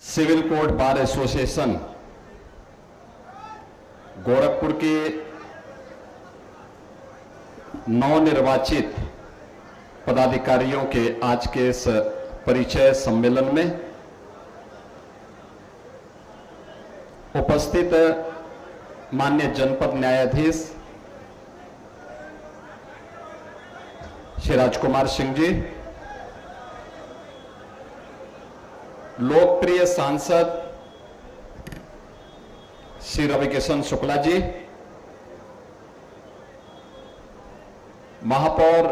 Civil court bar association Gorakhpur के नवनिर्वाचित पदाधिकारियों के आज के इस परिचय सम्मेलन में उपस्थित माननीय जनपद न्यायाधीश श्री राजकुमार सिंह जी, लोकप्रिय सांसद श्री रविकिशन शुक्ला जी, महापौर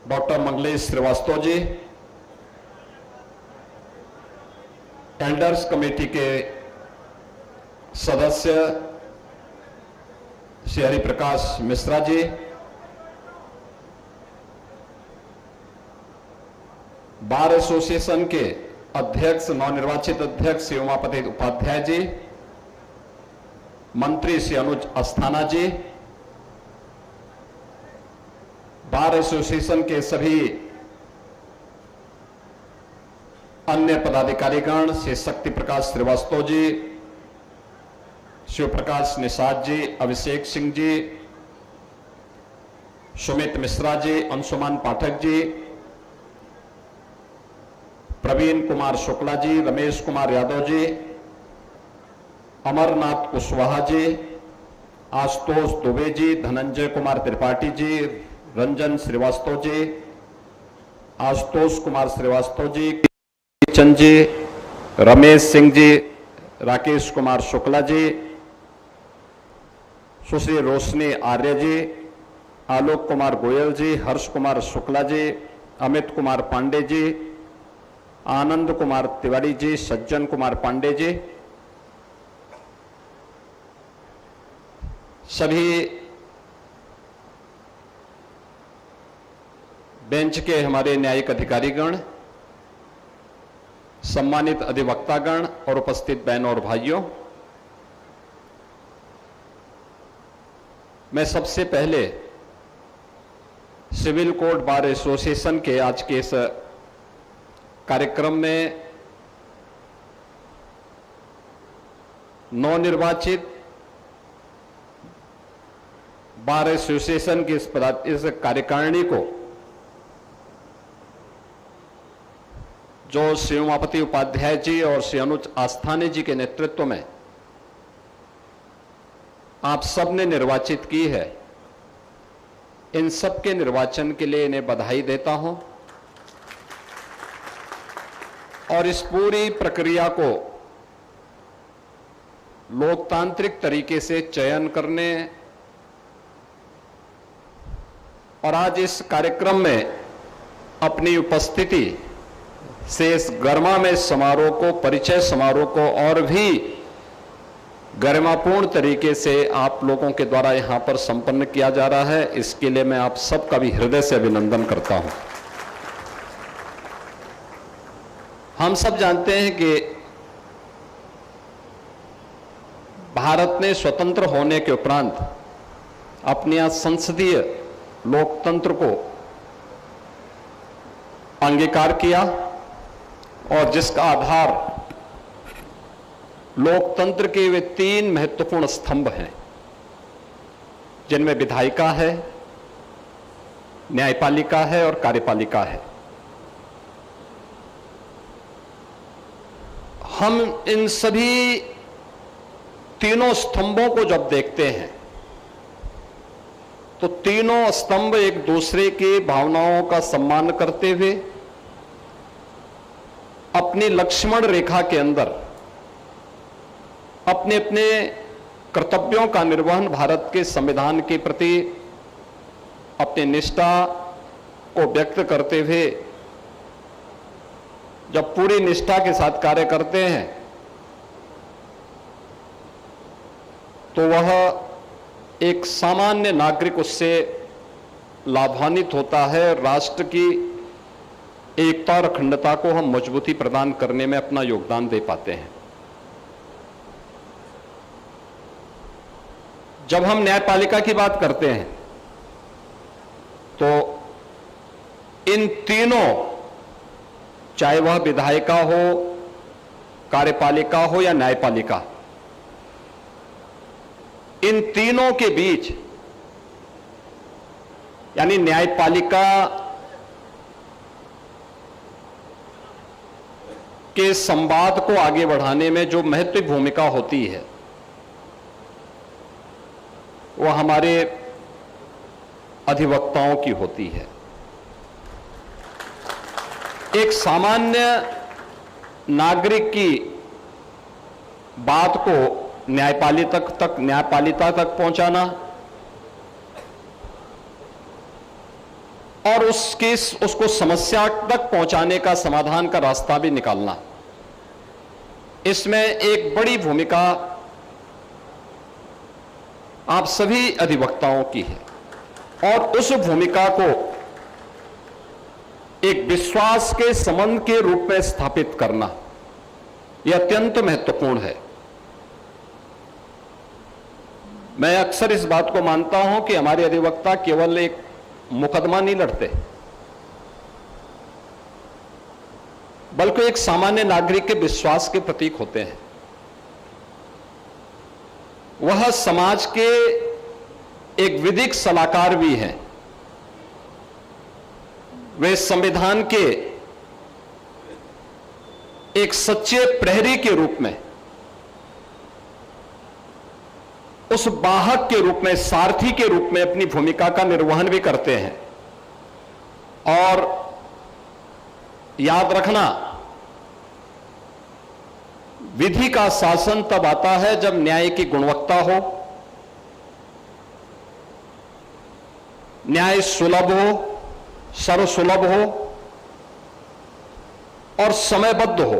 doctor Manglesh Srivastava ji, elders committee के सदस्य श्री हरिप्रकाश मिश्रा जी, बार एसोसिएशन के अध्यक्ष नवनिर्वाचित अध्यक्ष श्री उमापति उपाध्याय जी, मंत्री श्री अनुज अस्थाना जी, बार एसोसिएशन के सभी अन्य पदाधिकारीगण श्री शक्ति प्रकाश श्रीवास्तव जी, शिव प्रकाश निषाद जी, अभिषेक सिंह जी, सुमित मिश्रा जी, अंशुमान पाठक जी, प्रवीण कुमार शुक्ला जी, रमेश कुमार यादव जी, अमरनाथ कुशवाहा जी, आशुतोष दुबे जी, धनंजय कुमार त्रिपाठी जी, रंजन श्रीवास्तव जी, आशुतोष कुमार श्रीवास्तव जी, चंद जी, रमेश सिंह जी, राकेश कुमार शुक्ला जी, सुश्री रोशनी आर्य जी, आलोक कुमार गोयल जी, हर्ष कुमार शुक्ला जी, अमित कुमार पांडे जी, आनंद कुमार तिवारी जी, सज्जन कुमार पांडे जी, सभी बेंच के हमारे न्यायिक अधिकारीगण, सम्मानित अधिवक्तागण और उपस्थित बहनों और भाइयों, मैं सबसे पहले सिविल कोर्ट बार एसोसिएशन के आज के इस कार्यक्रम में नवनिर्वाचित बार एसोसिएशन की इस कार्यकारिणी को जो श्री उमापति उपाध्याय जी और श्री अनुज आस्थाने जी के नेतृत्व में आप सब ने निर्वाचित की है, इन सब के निर्वाचन के लिए इन्हें बधाई देता हूं और इस पूरी प्रक्रिया को लोकतांत्रिक तरीके से चयन करने और आज इस कार्यक्रम में अपनी उपस्थिति से इस गरिमामय समारोह को, परिचय समारोह को और भी गरिमापूर्ण तरीके से आप लोगों के द्वारा यहां पर संपन्न किया जा रहा है, इसके लिए मैं आप सबका भी हृदय से अभिनंदन करता हूं। हम सब जानते हैं कि भारत ने स्वतंत्र होने के उपरांत अपने संसदीय लोकतंत्र को अंगीकार किया और जिसका आधार लोकतंत्र के वे तीन महत्वपूर्ण स्तंभ हैं, जिनमें विधायिका है, न्यायपालिका है और कार्यपालिका है। हम इन सभी तीनों स्तंभों को जब देखते हैं तो तीनों स्तंभ एक दूसरे की भावनाओं का सम्मान करते हुए अपनी लक्ष्मण रेखा के अंदर अपने अपने कर्तव्यों का निर्वहन भारत के संविधान के प्रति अपनी निष्ठा को व्यक्त करते हुए जब पूरी निष्ठा के साथ कार्य करते हैं तो वह एक सामान्य नागरिक उससे लाभान्वित होता है। राष्ट्र की एकता और अखंडता को हम मजबूती प्रदान करने में अपना योगदान दे पाते हैं। जब हम न्यायपालिका की बात करते हैं तो इन तीनों, चाहे वह विधायिका हो, कार्यपालिका हो या न्यायपालिका, इन तीनों के बीच यानी न्यायपालिका के संवाद को आगे बढ़ाने में जो महत्वपूर्ण भूमिका होती है वह हमारे अधिवक्ताओं की होती है। एक सामान्य नागरिक की बात को न्यायपालिका तक पहुंचाना और उसको समस्या तक पहुंचाने का, समाधान का रास्ता भी निकालना, इसमें एक बड़ी भूमिका आप सभी अधिवक्ताओं की है। और उस भूमिका को एक विश्वास के संबंध के रूप में स्थापित करना यह अत्यंत महत्वपूर्ण है। मैं अक्सर इस बात को मानता हूं कि हमारे अधिवक्ता केवल एक मुकदमा नहीं लड़ते, बल्कि एक सामान्य नागरिक के विश्वास के प्रतीक होते हैं। वह समाज के एक विधिक सलाहकार भी हैं। वे संविधान के एक सच्चे प्रहरी के रूप में, उस वाहक के रूप में, सारथी के रूप में अपनी भूमिका का निर्वहन भी करते हैं। और याद रखना, विधि का शासन तब आता है जब न्याय की गुणवत्ता हो, न्याय सुलभ हो, सर्वसुलभ हो और समयबद्ध हो।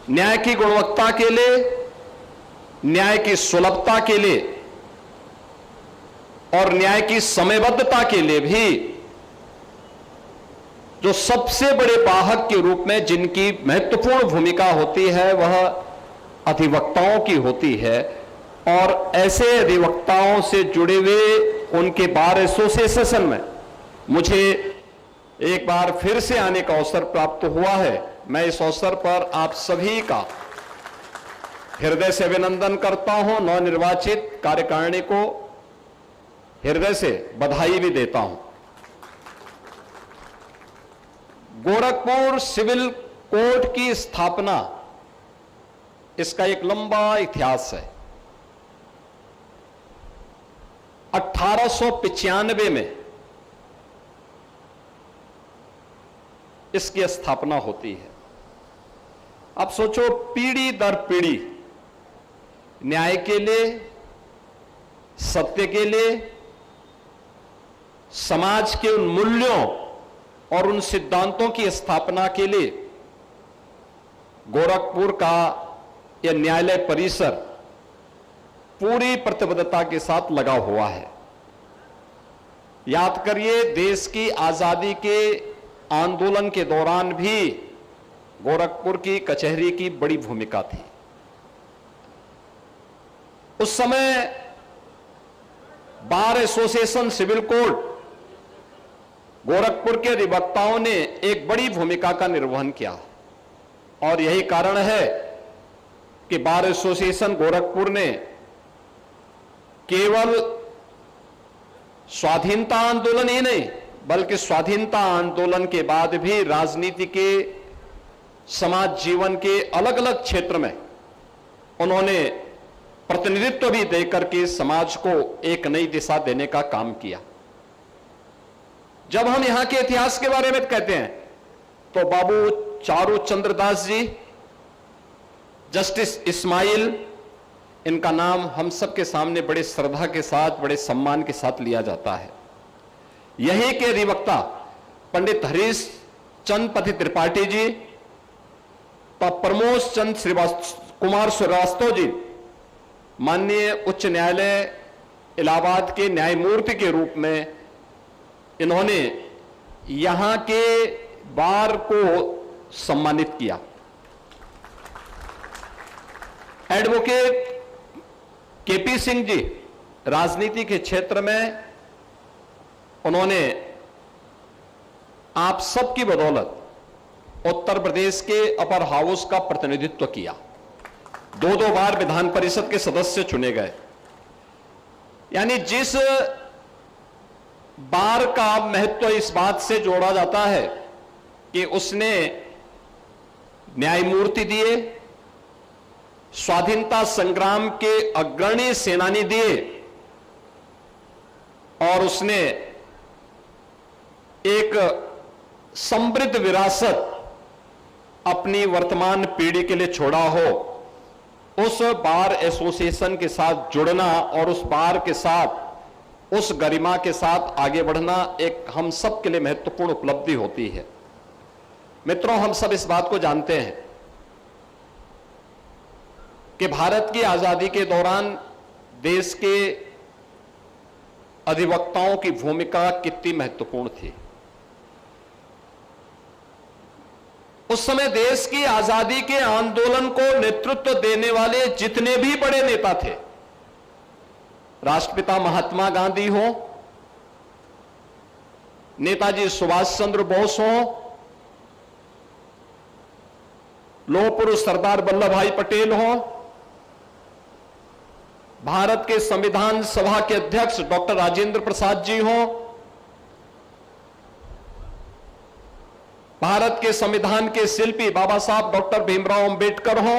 न्याय की गुणवत्ता के लिए, न्याय की सुलभता के लिए और न्याय की समयबद्धता के लिए भी जो सबसे बड़े वाहक के रूप में जिनकी महत्वपूर्ण भूमिका होती है वह अधिवक्ताओं की होती है। और ऐसे अधिवक्ताओं से जुड़े हुए उनके बार एसोसिएशन में मुझे एक बार फिर से आने का अवसर प्राप्त हुआ है। मैं इस अवसर पर आप सभी का हृदय से अभिनंदन करता हूं। नवनिर्वाचित कार्यकारिणी को हृदय से बधाई भी देता हूं। गोरखपुर सिविल कोर्ट की स्थापना, इसका एक लंबा इतिहास है। 1895 में इसकी स्थापना होती है। अब सोचो, पीढ़ी दर पीढ़ी न्याय के लिए, सत्य के लिए, समाज के उन मूल्यों और उन सिद्धांतों की स्थापना के लिए गोरखपुर का यह न्यायालय परिसर पूरी प्रतिबद्धता के साथ लगा हुआ है। याद करिए, देश की आजादी के आंदोलन के दौरान भी गोरखपुर की कचहरी की बड़ी भूमिका थी। उस समय bar association civil court Gorakhpur के अधिवक्ताओं ने एक बड़ी भूमिका का निर्वहन किया और यही कारण है कि बार एसोसिएशन गोरखपुर ने केवल स्वाधीनता आंदोलन ही नहीं, बल्कि स्वाधीनता आंदोलन के बाद भी राजनीति के, समाज जीवन के अलग अलग क्षेत्र में उन्होंने प्रतिनिधित्व भी देकर के समाज को एक नई दिशा देने का काम किया। जब हम यहां के इतिहास के बारे में कहते हैं तो बाबू चारू चंद्र दास जी, जस्टिस इस्माइल, इनका नाम हम सबके सामने बड़े श्रद्धा के साथ, बड़े सम्मान के साथ लिया जाता है। यही के अधिवक्ता पंडित हरीश चंद पति त्रिपाठी जी, प्रमोद चंद कुमार श्रीवास्तव जी माननीय उच्च न्यायालय इलाहाबाद के न्यायमूर्ति के रूप में इन्होंने यहां के बार को सम्मानित किया। एडवोकेट केपी सिंह जी राजनीति के क्षेत्र में उन्होंने आप सबकी बदौलत उत्तर प्रदेश के अपर हाउस का प्रतिनिधित्व किया। 2-2 बार विधान परिषद के सदस्य चुने गए। यानी जिस बार का महत्व इस बात से जोड़ा जाता है कि उसने न्यायमूर्ति दिए, स्वाधीनता संग्राम के अग्रणी सेनानी दिए और उसने एक समृद्ध विरासत अपनी वर्तमान पीढ़ी के लिए छोड़ा हो, उस बार एसोसिएशन के साथ जुड़ना और उस बार के साथ, उस गरिमा के साथ आगे बढ़ना एक हम सब के लिए महत्वपूर्ण उपलब्धि होती है। मित्रों, हम सब इस बात को जानते हैं कि भारत की आजादी के दौरान देश के अधिवक्ताओं की भूमिका कितनी महत्वपूर्ण थी। उस समय देश की आजादी के आंदोलन को नेतृत्व देने वाले जितने भी बड़े नेता थे, राष्ट्रपिता महात्मा गांधी हो, नेताजी सुभाष चंद्र बोस हो, लौह पुरुष सरदार वल्लभ भाई पटेल हो, भारत के संविधान सभा के अध्यक्ष डॉक्टर राजेंद्र प्रसाद जी हो, भारत के संविधान के शिल्पी बाबा साहब डॉक्टर भीमराव अंबेडकर हो,